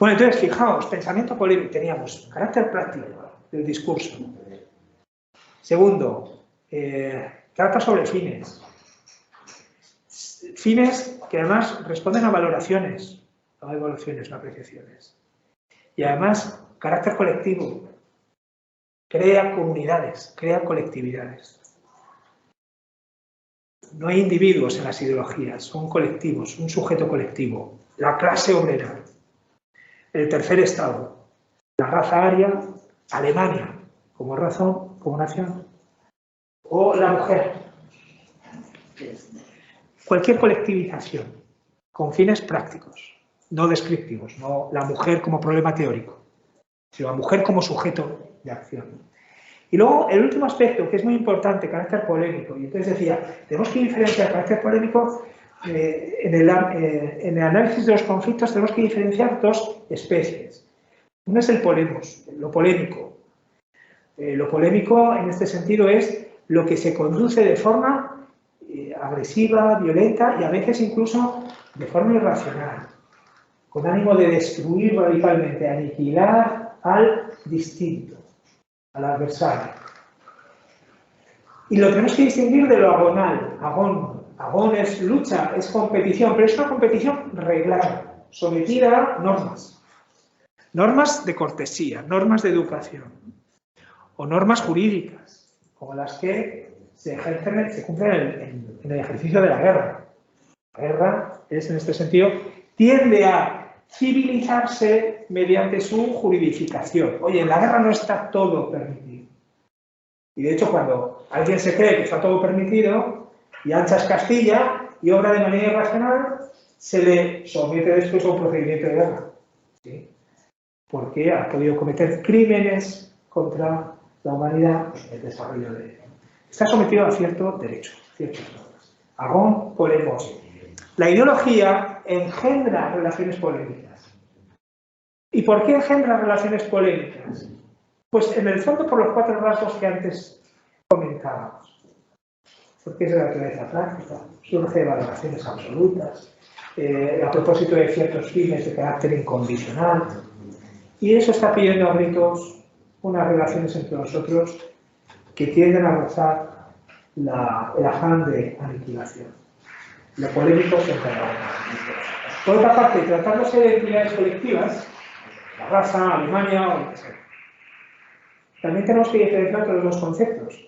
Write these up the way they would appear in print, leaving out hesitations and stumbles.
Bueno, entonces, fijaos, pensamiento polémico. Teníamos carácter práctico del discurso. Segundo, trata sobre fines. Fines que además responden a valoraciones, no a evaluaciones, no a apreciaciones. Y además, carácter colectivo. Crea comunidades, crea colectividades. No hay individuos en las ideologías, son colectivos, un sujeto colectivo. La clase obrera, el tercer estado, la raza aria, Alemania como razón, como nación, o la mujer. Cualquier colectivización con fines prácticos, no descriptivos, no la mujer como problema teórico, sino la mujer como sujeto de acción. Y luego, el último aspecto, que es muy importante, carácter polémico. Y entonces decía, tenemos que diferenciar el carácter polémico en el análisis de los conflictos, tenemos que diferenciar dos especies. Una es el polemos, lo polémico. Lo polémico, en este sentido, es lo que se conduce de forma agresiva, violenta y a veces incluso de forma irracional, con ánimo de destruir radicalmente, aniquilar al distinto, al adversario. Y lo tenemos que distinguir de lo agonal. Agón es lucha, es competición, pero es una competición reglada, sometida a normas. Normas de cortesía, normas de educación, o normas jurídicas, como las que se cumplen en el ejercicio de la guerra. La guerra es, en este sentido, tiende a civilizarse mediante su juridificación. Oye, en la guerra no está todo permitido. Y de hecho, cuando alguien se cree que está todo permitido y anchas Castilla y obra de manera irracional, se le somete después a un procedimiento de guerra. ¿Sí? Porque ha podido cometer crímenes contra la humanidad en el desarrollo de... Está sometido a cierto derecho, ciertas normas. Agón, polemos. La ideología engendra relaciones polémicas. ¿Y por qué engendra relaciones polémicas? Pues en el fondo por los cuatro rasgos que antes comentábamos. Porque es de naturaleza práctica, surge de valoraciones absolutas, a propósito de ciertos fines de carácter incondicional, y eso está pidiendo a gritos unas relaciones entre nosotros que tienden a rozar el afán de aniquilación. Lo polémico se encarga. Por otra parte, tratándose de entidades colectivas, la raza, Alemania o lo que sea, también tenemos que diferenciar todos los conceptos,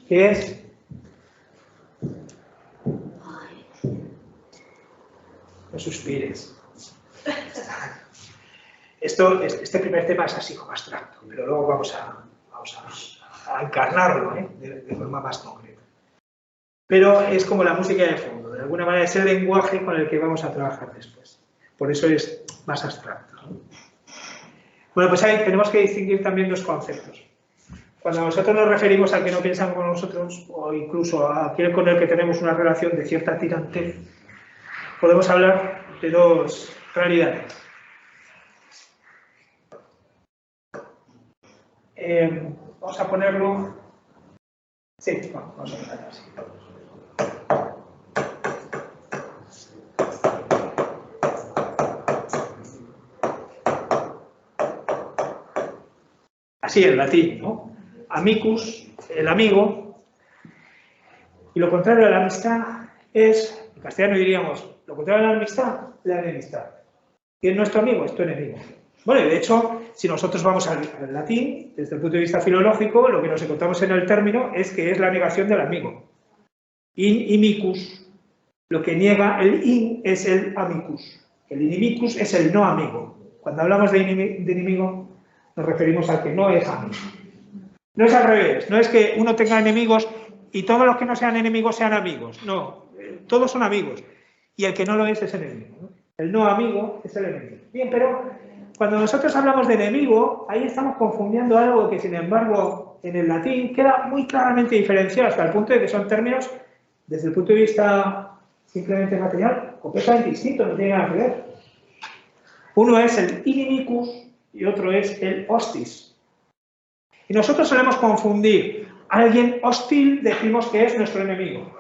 que es no suspires. Este primer tema es así como abstracto, pero luego vamos a encarnarlo de forma más concreta. Pero es como la música de fondo, de alguna manera es el lenguaje con el que vamos a trabajar después. Por eso es más abstracto, ¿no? Bueno, pues ahí tenemos que distinguir también dos conceptos. Cuando nosotros nos referimos al que no piensa como nosotros, o incluso a aquel con el que tenemos una relación de cierta tirantez, podemos hablar de dos realidades. Vamos a ponerlo... Sí, vamos a ponerlo así. Así en latín, ¿no? Amicus, el amigo, y lo contrario a la amistad es, en castellano diríamos, lo contrario a la amistad, la enemistad. ¿Quién es nuestro amigo? Es tu enemigo. Bueno, y de hecho, si nosotros vamos al latín, desde el punto de vista filológico, lo que nos encontramos en el término es que es la negación del amigo. In imicus, lo que niega el in es el amicus. El inimicus es el no amigo. Cuando hablamos de enemigo, nos referimos al que no es amigo. No es al revés, no es que uno tenga enemigos y todos los que no sean enemigos sean amigos. No, todos son amigos. Y el que no lo es enemigo, ¿no? El no amigo es el enemigo. Bien, pero cuando nosotros hablamos de enemigo, ahí estamos confundiendo algo que, sin embargo, en el latín queda muy claramente diferenciado hasta el punto de que son términos, desde el punto de vista simplemente material, completamente distintos, no tiene nada que ver. Uno es el inimicus y otro es el hostis. Y nosotros solemos confundir. A alguien hostil decimos que es nuestro enemigo.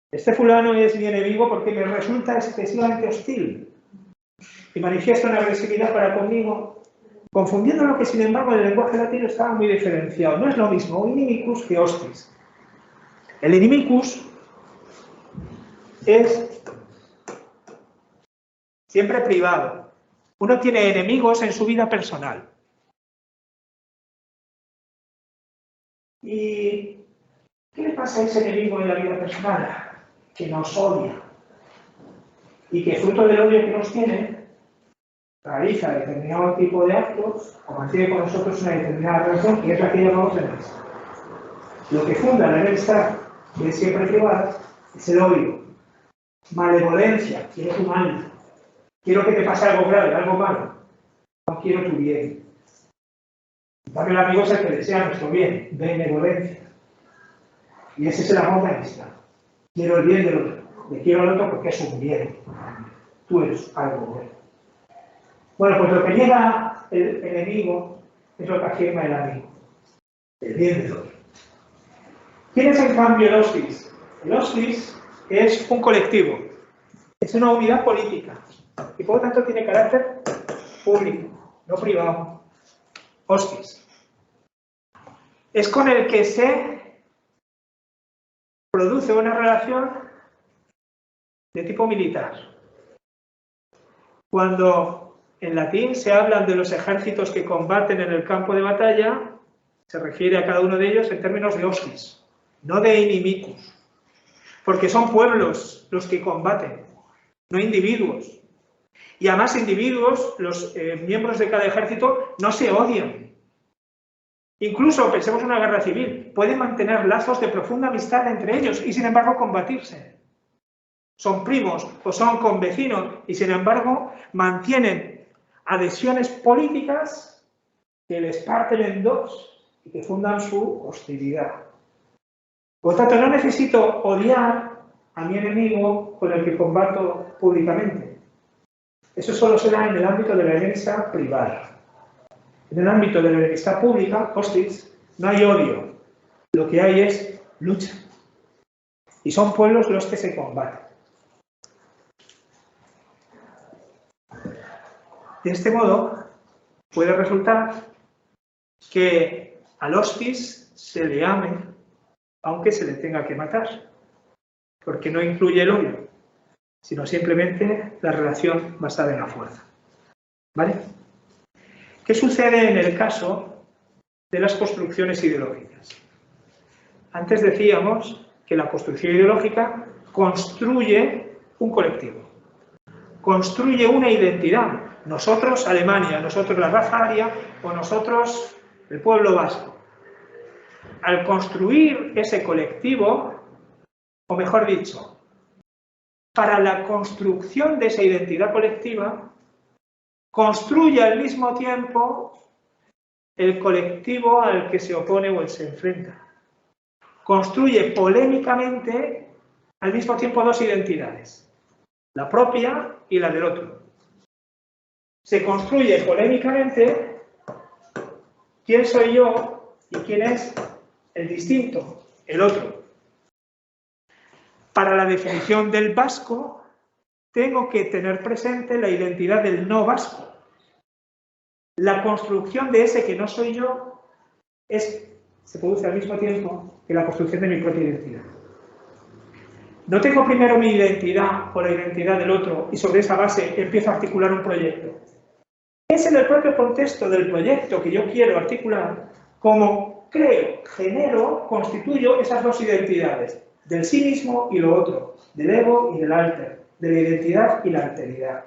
Este fulano es mi enemigo porque me resulta excesivamente hostil. y manifiesta una agresividad para conmigo, confundiendo lo que sin embargo en el lenguaje latino estaba muy diferenciado. No es lo mismo inimicus que hostis. El inimicus es siempre privado. Uno tiene enemigos en su vida personal. ¿Y qué le pasa a ese enemigo en la vida personal? Que nos odia. Y que fruto del odio que nos tiene, realiza determinado tipo de actos o mantiene con nosotros una determinada relación, y es la que llamamos enemistad. Lo que funda la enemistad, que es siempre privada, es el odio. Malevolencia, quiero tu mal. Quiero que te pase algo grave, algo malo. No quiero tu bien. En cambio, el amigo es el que desea nuestro bien, benevolencia. Y ese es el amor de amistad. Quiero el bien del otro. Le quiero al otro porque es un bien. Tú eres algo bueno. Bueno, pues lo que niega el enemigo es lo que afirma el amigo. El bien del otro. ¿Quién es en cambio el hostis? El hostis es un colectivo. Es una unidad política. Y por lo tanto tiene carácter público, no privado. Hostis. Es con el que se produce una relación de tipo militar. Cuando en latín se hablan de los ejércitos que combaten en el campo de batalla, se refiere a cada uno de ellos en términos de hostis, no de inimicus. Porque son pueblos los que combaten, no individuos. Y además individuos, los miembros de cada ejército, no se odian. Incluso, pensemos en una guerra civil, pueden mantener lazos de profunda amistad entre ellos y sin embargo combatirse. Son primos o son convecinos y sin embargo mantienen adhesiones políticas que les parten en dos y que fundan su hostilidad. Por lo tanto, no necesito odiar a mi enemigo con el que combato públicamente. Eso solo se da en el ámbito de la enemistad privada. En el ámbito de la enemistad pública, hostis, no hay odio. Lo que hay es lucha. Y son pueblos los que se combaten. De este modo, puede resultar que al hostis se le ame, aunque se le tenga que matar, porque no incluye el odio, sino simplemente la relación basada en la fuerza. ¿Vale? ¿Qué sucede en el caso de las construcciones ideológicas? Antes decíamos que la construcción ideológica construye un colectivo, construye una identidad. Nosotros, Alemania, nosotros la raza aria o nosotros el pueblo vasco. Al construir ese colectivo, o mejor dicho, para la construcción de esa identidad colectiva, construye al mismo tiempo el colectivo al que se opone o se enfrenta. Construye polémicamente al mismo tiempo dos identidades, la propia y la del otro. Se construye polémicamente quién soy yo y quién es el distinto, el otro. Para la definición del vasco, tengo que tener presente la identidad del no vasco. La construcción de ese que no soy yo se produce al mismo tiempo que la construcción de mi propia identidad. No tengo primero mi identidad o la identidad del otro y sobre esa base empiezo a articular un proyecto. Es en el propio contexto del proyecto que yo quiero articular como creo, genero, constituyo esas dos identidades, del sí mismo y lo otro, del ego y del alter, de la identidad y la alteridad.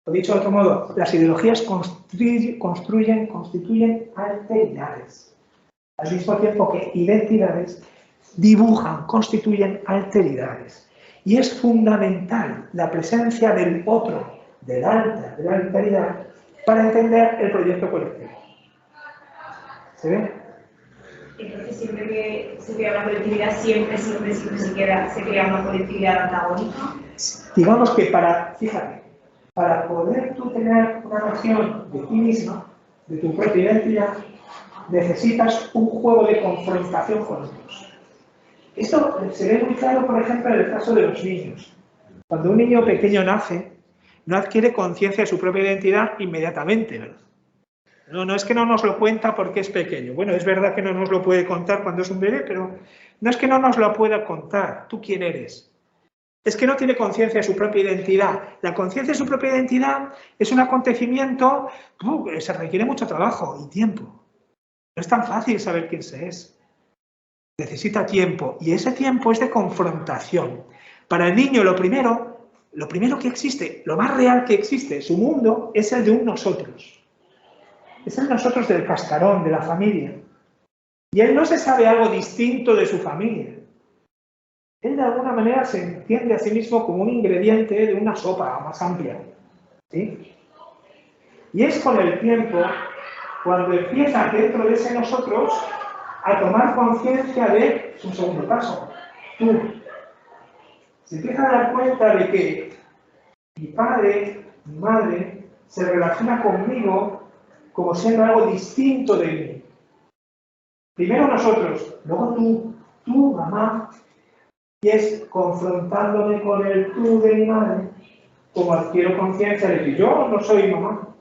O dicho de otro modo, las ideologías constituyen alteridades, al mismo tiempo que identidades dibujan, constituyen alteridades. Y es fundamental la presencia del otro, del alter, de la alteridad, para entender el proyecto colectivo. ¿Se ve? Entonces, siempre que se crea una colectividad, siempre se crea una colectividad antagónica. Digamos que fíjate, para poder tú tener una noción de ti misma, de tu propia identidad, necesitas un juego de confrontación con otros. Esto se ve muy claro, por ejemplo, en el caso de los niños. Cuando un niño pequeño nace, no adquiere conciencia de su propia identidad inmediatamente, ¿verdad? No es que no nos lo cuenta porque es pequeño. Bueno, es verdad que no nos lo puede contar cuando es un bebé, pero no es que no nos lo pueda contar. ¿Tú quién eres? Es que no tiene conciencia de su propia identidad. La conciencia de su propia identidad es un acontecimiento que se requiere mucho trabajo y tiempo. No es tan fácil saber quién se es. Necesita tiempo y ese tiempo es de confrontación. Para el niño lo primero que existe, lo más real que existe, su mundo, es el de un nosotros. Es el nosotros del cascarón, de la familia. Y él no se sabe algo distinto de su familia. Él de alguna manera se entiende a sí mismo como un ingrediente de una sopa más amplia. ¿Sí? Y es con el tiempo cuando empieza dentro de ese nosotros a tomar conciencia de, es un segundo paso, tú. Se empieza a dar cuenta de que mi padre, mi madre, se relaciona conmigo como siendo algo distinto de mí. Primero nosotros, luego tú, mamá, y es confrontándome con el tú de mi madre, como adquiero conciencia de que yo no soy mamá,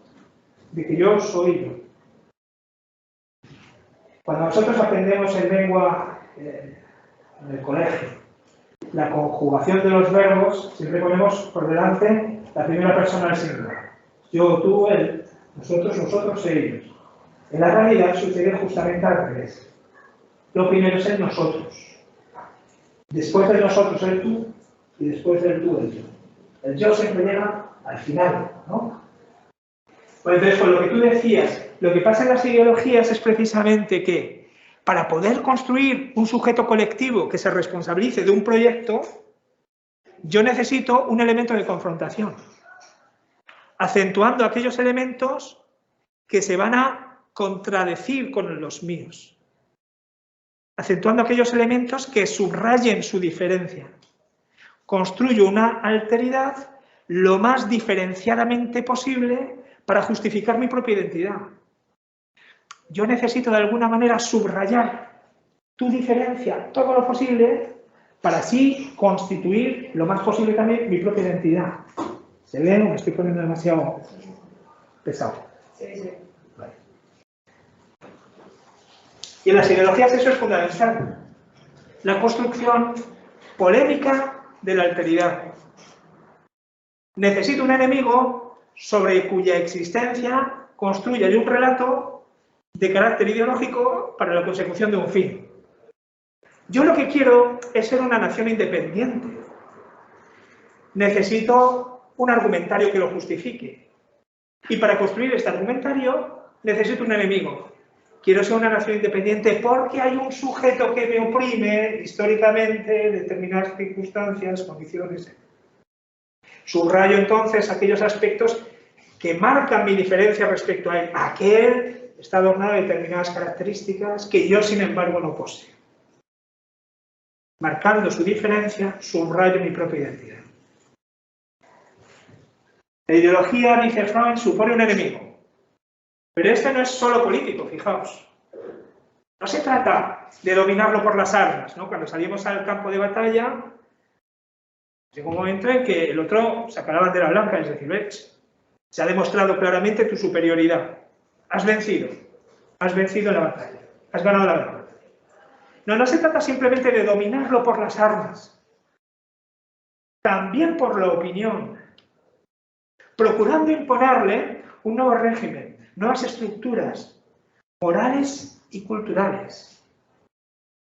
de que yo soy yo. Cuando nosotros aprendemos en lengua en el colegio, la conjugación de los verbos, siempre ponemos por delante la primera persona del singular. Yo, tú, él, nosotros, ellos. En la realidad sucede justamente al revés. Lo primero es el nosotros. Después del nosotros el tú y después del tú el yo. El yo siempre llega al final, ¿no? Pues entonces, con lo que tú decías, lo que pasa en las ideologías es precisamente que para poder construir un sujeto colectivo que se responsabilice de un proyecto, yo necesito un elemento de confrontación, acentuando aquellos elementos que se van a contradecir con los míos, acentuando aquellos elementos que subrayen su diferencia. Construyo una alteridad lo más diferenciadamente posible para justificar mi propia identidad. Yo necesito de alguna manera subrayar tu diferencia todo lo posible para así constituir lo más posible también mi propia identidad. ¿Se ve o me estoy poniendo demasiado pesado? Sí, sí. Vale. Y en las ideologías eso es fundamental. La construcción polémica de la alteridad. Necesito un enemigo sobre cuya existencia construya yo un relato de carácter ideológico para la consecución de un fin. Yo lo que quiero es ser una nación independiente. Necesito un argumentario que lo justifique. Y para construir este argumentario necesito un enemigo. Quiero ser una nación independiente porque hay un sujeto que me oprime históricamente, determinadas circunstancias, condiciones. Subrayo entonces aquellos aspectos que marcan mi diferencia respecto a él. Aquel está adornado de determinadas características que yo, sin embargo, no poseo. Marcando su diferencia, subrayo mi propia identidad. La ideología, dice Freud, supone un enemigo. Pero este no es solo político, fijaos. No se trata de dominarlo por las armas, ¿no? Cuando salimos al campo de batalla, llega un momento en que el otro saca la bandera blanca, es decir, ¿ves? Se ha demostrado claramente tu superioridad. Has vencido la batalla, has ganado la guerra. No se trata simplemente de dominarlo por las armas, también por la opinión, procurando imponerle un nuevo régimen, nuevas estructuras morales y culturales.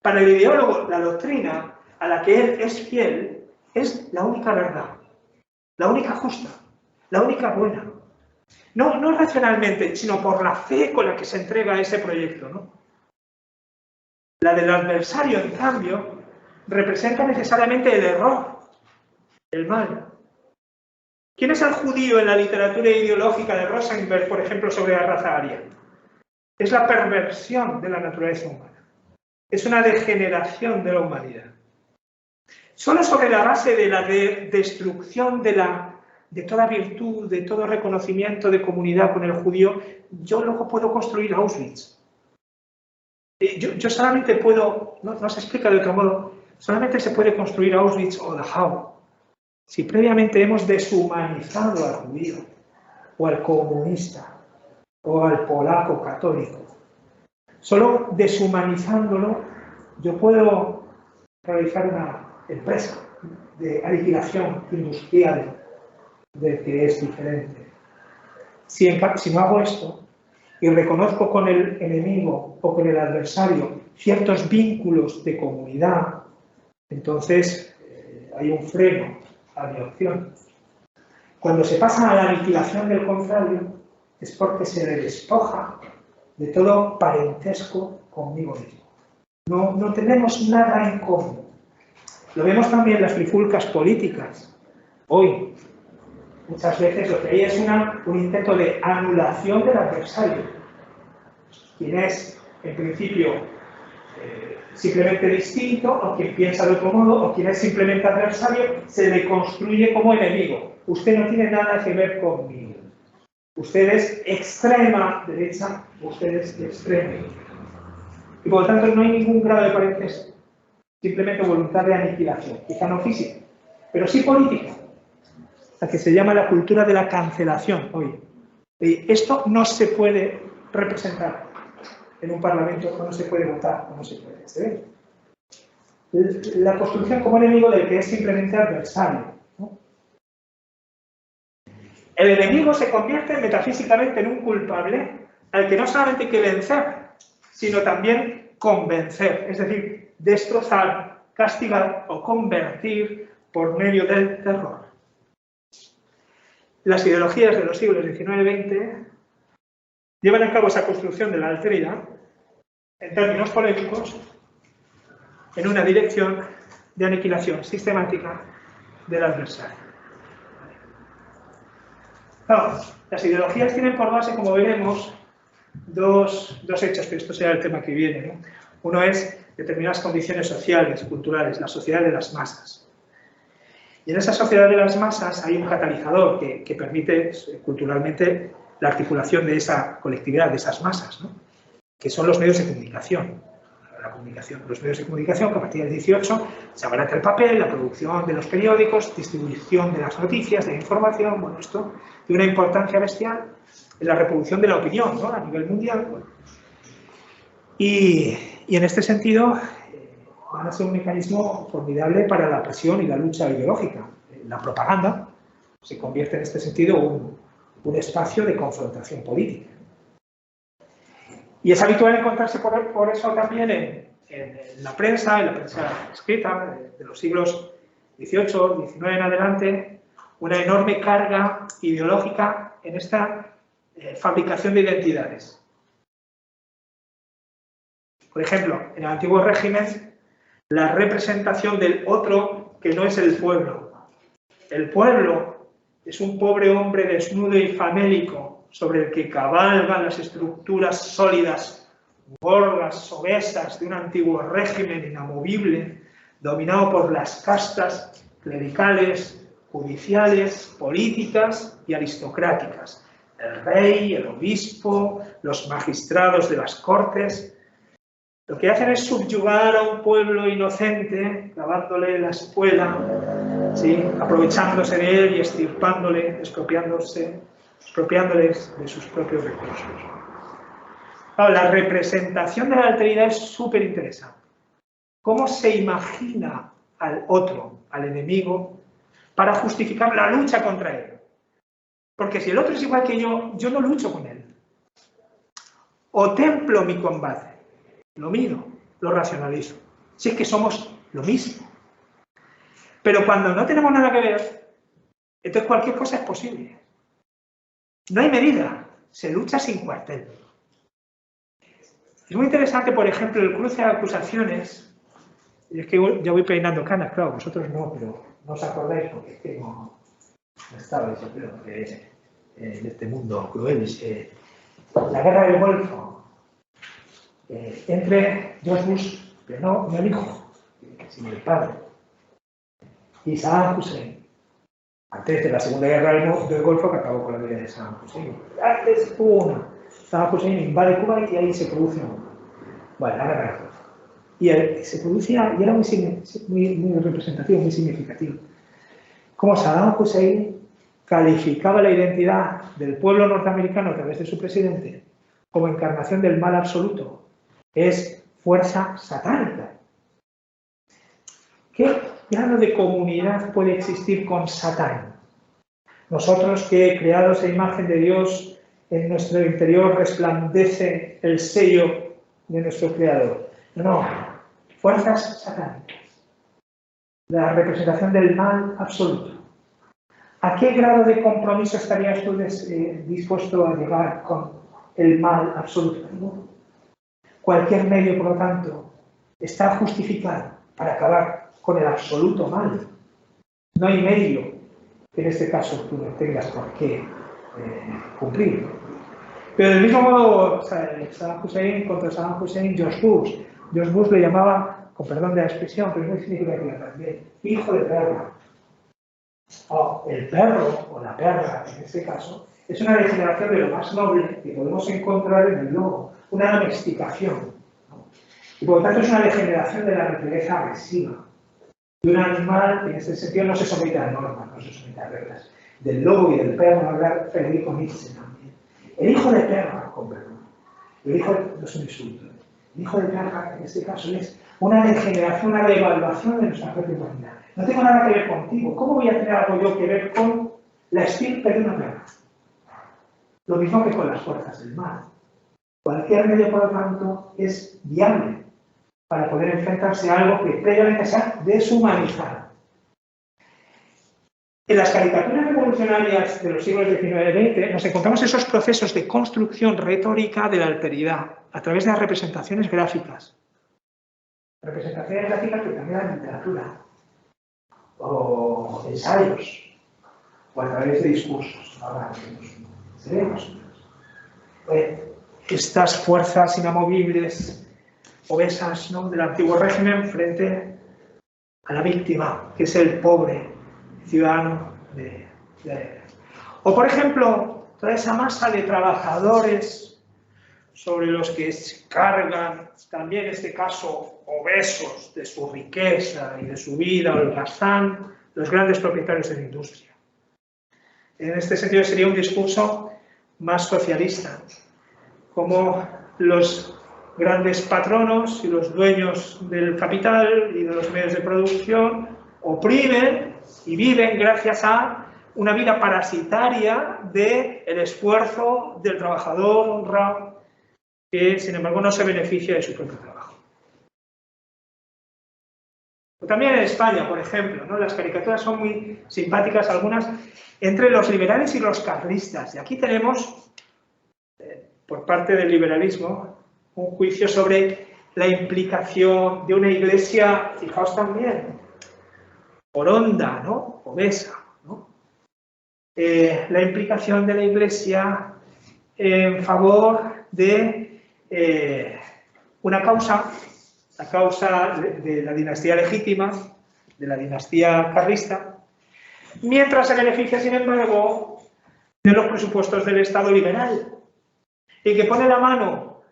Para el ideólogo, la doctrina a la que él es fiel es la única verdad, la única justa, la única buena. No racionalmente, sino por la fe con la que se entrega a ese proyecto, ¿no? La del adversario, en cambio, representa necesariamente el error, el mal. ¿Quién es el judío en la literatura ideológica de Rosenberg, por ejemplo, sobre la raza aria? Es la perversión de la naturaleza humana. Es una degeneración de la humanidad. Solo sobre la base de la destrucción de toda virtud, de todo reconocimiento de comunidad con el judío, yo luego puedo construir Auschwitz. Yo solamente puedo, no se explica de otro modo, solamente se puede construir Auschwitz o Dachau Si previamente hemos deshumanizado al judío, o al comunista, o al polaco católico, solo deshumanizándolo yo puedo realizar una empresa de aniquilación industrial del que es diferente. Si no hago esto y reconozco con el enemigo o con el adversario ciertos vínculos de comunidad, entonces hay un freno a mi opción. Cuando se pasa a la aniquilación del contrario, es porque se le despoja de todo parentesco conmigo mismo. No tenemos nada en común. Lo vemos también en las trifulcas políticas. Hoy, muchas veces lo que hay es un intento de anulación del adversario. Quien es, en principio, simplemente distinto, o quien piensa de otro modo, o quien es simplemente adversario, se le construye como enemigo. Usted no tiene nada que ver conmigo. Usted es extrema derecha, usted es extrema. Y por lo tanto no hay ningún grado de parentesco. Simplemente voluntad de aniquilación. Quizá no física, pero sí política. La que se llama la cultura de la cancelación hoy. Esto no se puede representar en un parlamento, no se puede votar, no se puede. ¿Se ve? La construcción como enemigo del que es simplemente adversario, ¿no? El enemigo se convierte metafísicamente en un culpable al que no solamente hay que vencer, sino también convencer, es decir, destrozar, castigar o convertir por medio del terror. Las ideologías de los siglos XIX y XX llevan a cabo esa construcción de la alteridad, en términos polémicos, en una dirección de aniquilación sistemática del adversario. Claro, las ideologías tienen por base, como veremos, dos hechos, pero esto será el tema que viene, ¿no? Uno es determinadas condiciones sociales, culturales, la sociedad de las masas. Y en esa sociedad de las masas hay un catalizador que permite culturalmente la articulación de esa colectividad, de esas masas, ¿no? Que son los medios de comunicación. Los medios de comunicación que a partir del 18 se abarata el papel, la producción de los periódicos, distribución de las noticias, de la información, bueno, esto tiene una importancia bestial en la reproducción de la opinión, ¿no? A nivel mundial. Bueno. Y en este sentido van a ser un mecanismo formidable para la presión y la lucha ideológica. La propaganda se convierte en este sentido un espacio de confrontación política. Y es habitual encontrarse por eso también en la prensa escrita de los siglos XVIII, XIX en adelante, una enorme carga ideológica en esta fabricación de identidades. Por ejemplo, en el antiguo régimen, la representación del otro que no es el pueblo. El pueblo es un pobre hombre desnudo y famélico sobre el que cabalgan las estructuras sólidas, gordas, obesas de un antiguo régimen inamovible, dominado por las castas clericales, judiciales, políticas y aristocráticas. El rey, el obispo, los magistrados de las cortes. Lo que hacen es subyugar a un pueblo inocente, clavándole la espuela, ¿sí? Aprovechándose de él y extirpándole, expropiándoles de sus propios recursos. Claro, la representación de la alteridad es súper interesante. ¿Cómo se imagina al otro, al enemigo, para justificar la lucha contra él? Porque si el otro es igual que yo no lucho con él. O templo mi combate. Lo mido, lo racionalizo. Si es que somos lo mismo. Pero cuando no tenemos nada que ver, entonces cualquier cosa es posible. No hay medida, se lucha sin cuartel. Es muy interesante, por ejemplo, el cruce de acusaciones. Y es que ya voy peinando canas, claro, vosotros no, pero no os acordáis porque es que no estabais, yo creo, en este mundo cruel. La guerra del Golfo. Entre George Bush, pero no el hijo, sino el padre, y Saddam Hussein, antes de la Segunda Guerra del Golfo, que acabó con la vida de Saddam Hussein. Antes hubo una. Saddam Hussein invade Cuba y ahí se produce una. Bueno, la guerra del Golfo. Y se producía, y era muy representativo, muy significativo. cómo Saddam Hussein calificaba la identidad del pueblo norteamericano a través de su presidente como encarnación del mal absoluto. Es fuerza satánica. ¿Qué grado de comunidad puede existir con Satán? Nosotros que, creados a imagen de Dios, en nuestro interior resplandece el sello de nuestro Creador. No, fuerzas satánicas. La representación del mal absoluto. ¿A qué grado de compromiso estarías tú dispuesto a llegar con el mal absoluto? ¿No? Cualquier medio, por lo tanto, está justificado para acabar con el absoluto mal. No hay medio que en este caso tú no tengas por qué cumplir. Pero del mismo modo, Saddam Hussein contra Saddam Hussein, George Bush le llamaba, con perdón de la expresión, pero es muy significativa también, hijo de perra. O el perro, o la perra en este caso, es una degeneración de lo más noble que podemos encontrar en el lobo, una domesticación. ¿No? Y por lo tanto es una degeneración de la naturaleza agresiva. De un animal que en este sentido no se somete a normas, no se somete a reglas. Del lobo y del perro hablar Federico Nietzsche también. El hijo de perra, con perdón. El hijo no es un insulto. El hijo de perra, en este caso, es una degeneración, una devaluación de nuestra propia humanidad. No tengo nada que ver contigo. ¿Cómo voy a tener algo yo que ver con la estirpe de una perra? Lo mismo que con las fuerzas del mal. Cualquier medio, por lo tanto, es viable para poder enfrentarse a algo que previamente se ha deshumanizado. En las caricaturas revolucionarias de los siglos XIX y XX nos encontramos esos procesos de construcción retórica de la alteridad a través de las representaciones gráficas. Representaciones gráficas que también la literatura, o ensayos, o a través de discursos. Ahora seremos. Estas fuerzas inamovibles, obesas, ¿no?, del antiguo régimen frente a la víctima, que es el pobre ciudadano O, por ejemplo, toda esa masa de trabajadores sobre los que se cargan, también en este caso, obesos de su riqueza y de su vida, holgazán, los grandes propietarios de la industria. En este sentido sería un discurso más socialista, como los grandes patronos y los dueños del capital y de los medios de producción oprimen y viven gracias a una vida parasitaria del esfuerzo del trabajador honrado que, sin embargo, no se beneficia de su propio trabajo. O también en España, por ejemplo, ¿no? Las caricaturas son muy simpáticas, algunas, entre los liberales y los carlistas. Y aquí tenemos, por parte del liberalismo, un juicio sobre la implicación de una iglesia, fijaos también, oronda, ¿no?, obesa, ¿no? La implicación de la iglesia en favor de una causa, la causa de la dinastía legítima, de la dinastía carlista, mientras se beneficia, sin embargo, de los presupuestos del Estado liberal, y que pone la mano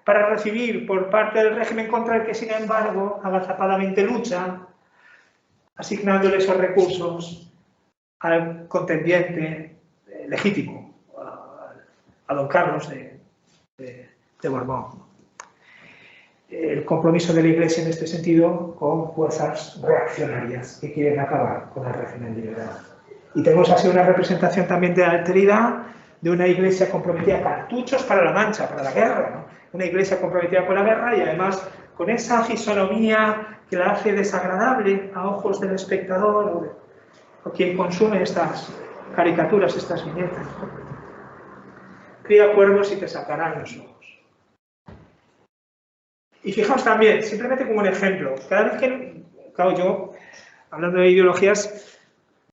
para recibir por parte del régimen contra el que, sin embargo, agazapadamente lucha, asignándole esos recursos al contendiente legítimo, a don Carlos de Borbón. El compromiso de la Iglesia en este sentido con fuerzas reaccionarias que quieren acabar con el régimen liberal. Y tenemos así una representación también de la alteridad de una Iglesia comprometida, cartuchos para la mancha, para la guerra, ¿no? Una Iglesia comprometida con la guerra y además con esa fisonomía que la hace desagradable a ojos del espectador o quien consume estas caricaturas, estas viñetas. Cría cuervos y te sacarán los ojos. Y fijaos también, simplemente como un ejemplo, cada vez que, claro, yo, hablando de ideologías,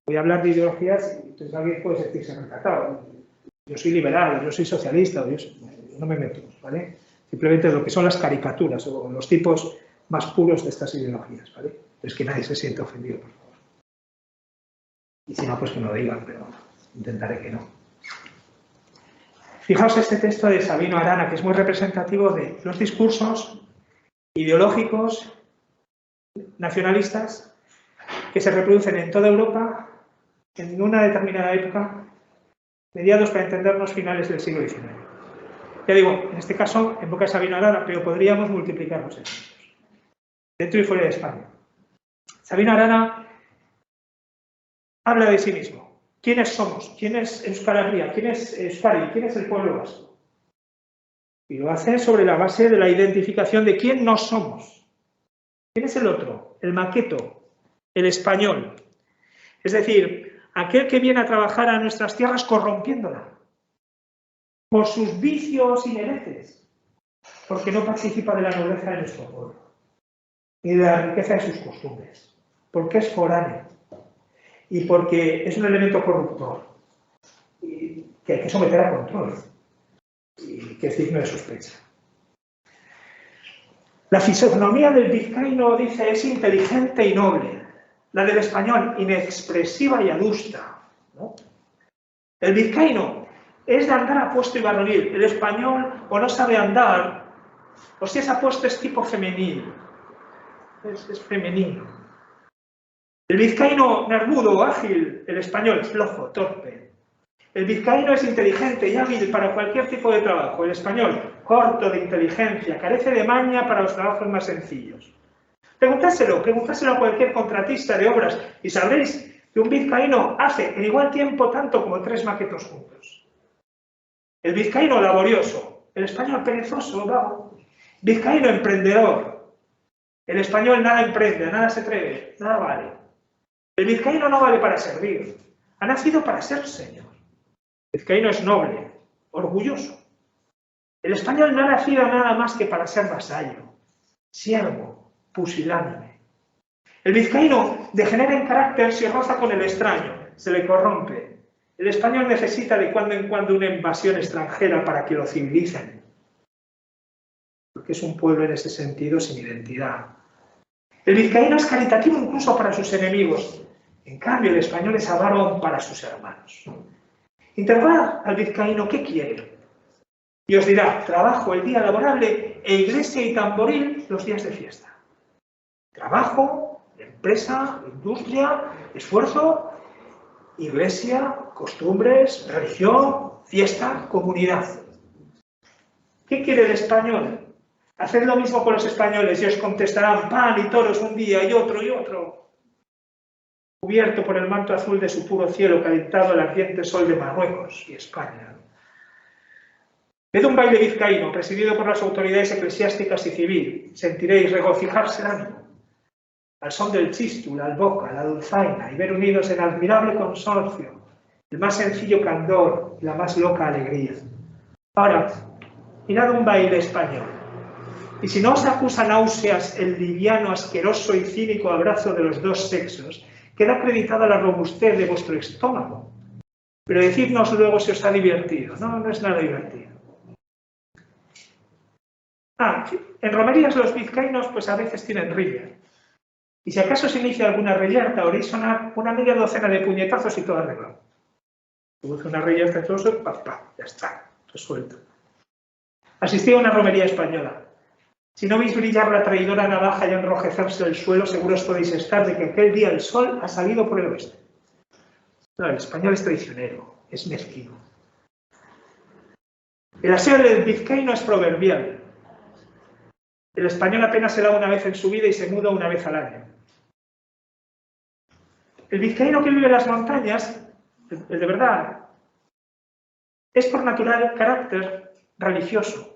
voy a hablar de ideologías y entonces alguien puede sentirse retratado. Yo soy liberal, yo soy socialista, yo no me meto, ¿vale? Simplemente lo que son las caricaturas o los tipos más puros de estas ideologías, ¿vale? Es que nadie se siente ofendido, por favor. Y si no, pues que me lo digan, pero intentaré que no. Fijaos este texto de Sabino Arana, que es muy representativo de los discursos ideológicos nacionalistas que se reproducen en toda Europa en una determinada época, mediados, para entendernos, finales del siglo XIX. Ya digo, en este caso, en boca de Sabino Arana, pero podríamos multiplicar los ejemplos, dentro y fuera de España. Sabino Arana habla de sí mismo. ¿Quiénes somos? ¿Quién es Euskal Herria? ¿Quién es Euskadi? ¿Quién es el pueblo vasco? Y lo hace sobre la base de la identificación de quién no somos. ¿Quién es el otro? El maqueto, el español. Es decir, aquel que viene a trabajar a nuestras tierras corrompiéndola por sus vicios inherentes, porque no participa de la nobleza de nuestro pueblo, ni de la riqueza de sus costumbres, porque es foráneo y porque es un elemento corruptor y que hay que someter a control y que es digno de sospecha. La fisonomía del vizcaíno, dice, es inteligente y noble. La del español, inexpresiva y adusta, ¿no? El vizcaíno es de andar apuesto y varonil. El español o no sabe andar, o si es apuesto es tipo femenino. Es femenino. El vizcaíno nervudo, ágil. El español flojo, torpe. El vizcaíno es inteligente y hábil para cualquier tipo de trabajo. El español, corto de inteligencia, carece de maña para los trabajos más sencillos. Preguntáselo a cualquier contratista de obras y sabréis que un vizcaíno hace en igual tiempo tanto como 3 maquetos juntos. El vizcaíno laborioso, el español perezoso, vago. Vizcaíno emprendedor, el español nada emprende, nada se atreve, nada vale. El vizcaíno no vale para servir, ha nacido para ser señor. El vizcaíno es noble, orgulloso. El español no ha nacido nada más que para ser vasallo, siervo, pusilánime. El vizcaíno degenera en carácter si roza con el extraño, se le corrompe. El español necesita de cuando en cuando una invasión extranjera para que lo civilicen, porque es un pueblo en ese sentido sin identidad. El vizcaíno es caritativo incluso para sus enemigos, en cambio el español es avaro para sus hermanos. Interrogad al vizcaíno qué quiere y os dirá: trabajo el día laborable e iglesia y tamboril los días de fiesta. Trabajo, empresa, industria, esfuerzo, iglesia, costumbres, religión, fiesta, comunidad. ¿Qué quiere el español? Haced lo mismo con los españoles y os contestarán: pan y toros un día y otro, cubierto por el manto azul de su puro cielo, calentado el ardiente sol de Marruecos y España. Ved un baile vizcaíno presidido por las autoridades eclesiásticas y civil, sentiréis regocijarse el ánimo, al son del chistu, la alboca, la dulzaina, y ver unidos en admirable consorcio el más sencillo candor y la más loca alegría. Ahora, mirad un baile español, y si no os acusa náuseas el liviano, asqueroso y cínico abrazo de los dos sexos, queda acreditada la robustez de vuestro estómago. Pero decidnos luego si os ha divertido. No, no es nada divertido. En romerías los vizcaínos pues a veces tienen rilla. Y si acaso se inicia alguna reyerta, oréis sonar una media docena de puñetazos y todo arreglado. Produce una reyerta, entonces, ya está, resuelto. Asistí a una romería española. Si no veis brillar la traidora navaja y enrojecerse el suelo, seguros podéis estar de que aquel día el sol ha salido por el oeste. No, el español es traicionero, es mezquino. El aseo del vizcaíno es proverbial. El español apenas se lava una vez en su vida y se muda una vez al año. El vizcaíno que vive en las montañas, el de verdad, es por natural carácter religioso.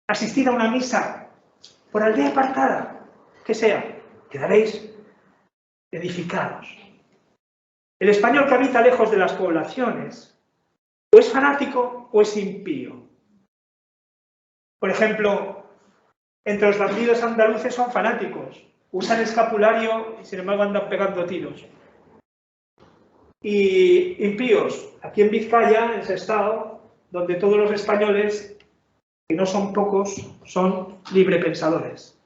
Asistir a una misa por aldea apartada, que sea, quedaréis edificados. El español que habita lejos de las poblaciones, o es fanático o es impío. Por ejemplo, entre los bandidos andaluces son fanáticos, usan escapulario y sin embargo andan pegando tiros. Y impíos, aquí en Vizcaya, en Sestao, donde todos los españoles, que no son pocos, son librepensadores.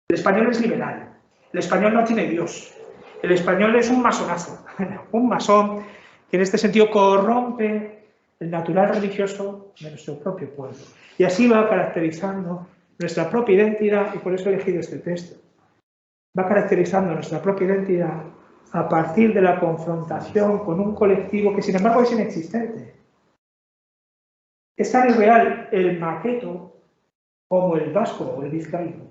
El español es liberal, el español no tiene Dios, el español es un masonazo, un masón que en este sentido corrompe el natural religioso de nuestro propio pueblo. Y así va caracterizando nuestra propia identidad, y por eso he elegido este texto. va caracterizando nuestra propia identidad a partir de la confrontación con un colectivo que, sin embargo, es inexistente. Es tan irreal el maqueto como el vasco o el vizcaíno.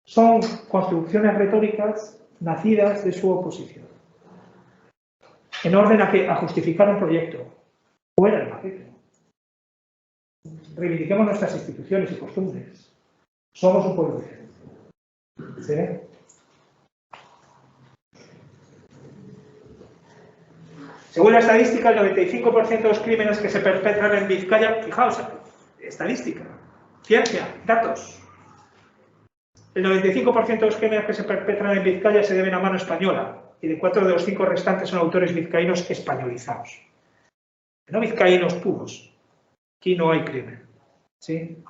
Son construcciones retóricas nacidas de su oposición, en orden a justificar un proyecto. Fuera el maqueto. Reivindiquemos nuestras instituciones y costumbres. Somos un pueblo diferente. ¿Se ve? Según la estadística, el 95% de los crímenes que se perpetran en Vizcaya, fijaos, estadística, ciencia, datos. El 95% de los crímenes que se perpetran en Vizcaya se deben a mano española, y de 4 de los 5 restantes son autores vizcaínos españolizados. No vizcaínos puros. Aquí no hay crimen. ¿Sí?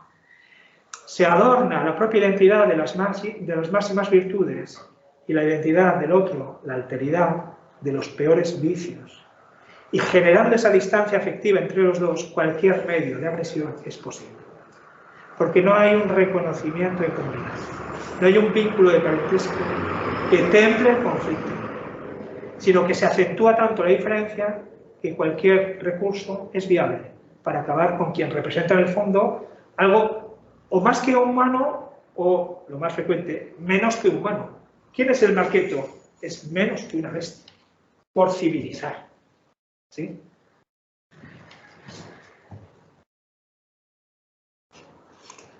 Se adorna la propia identidad de las máximas virtudes y la identidad del otro, la alteridad, de los peores vicios. Y generando esa distancia afectiva entre los dos, cualquier medio de agresión es posible. Porque no hay un reconocimiento de comunidad, no hay un vínculo de parentesco que temple el conflicto, sino que se acentúa tanto la diferencia que cualquier recurso es viable para acabar con quien representa en el fondo algo o más que humano o, lo más frecuente, menos que humano. ¿Quién es el maqueto? Es menos que una bestia, por civilizar. ¿Sí?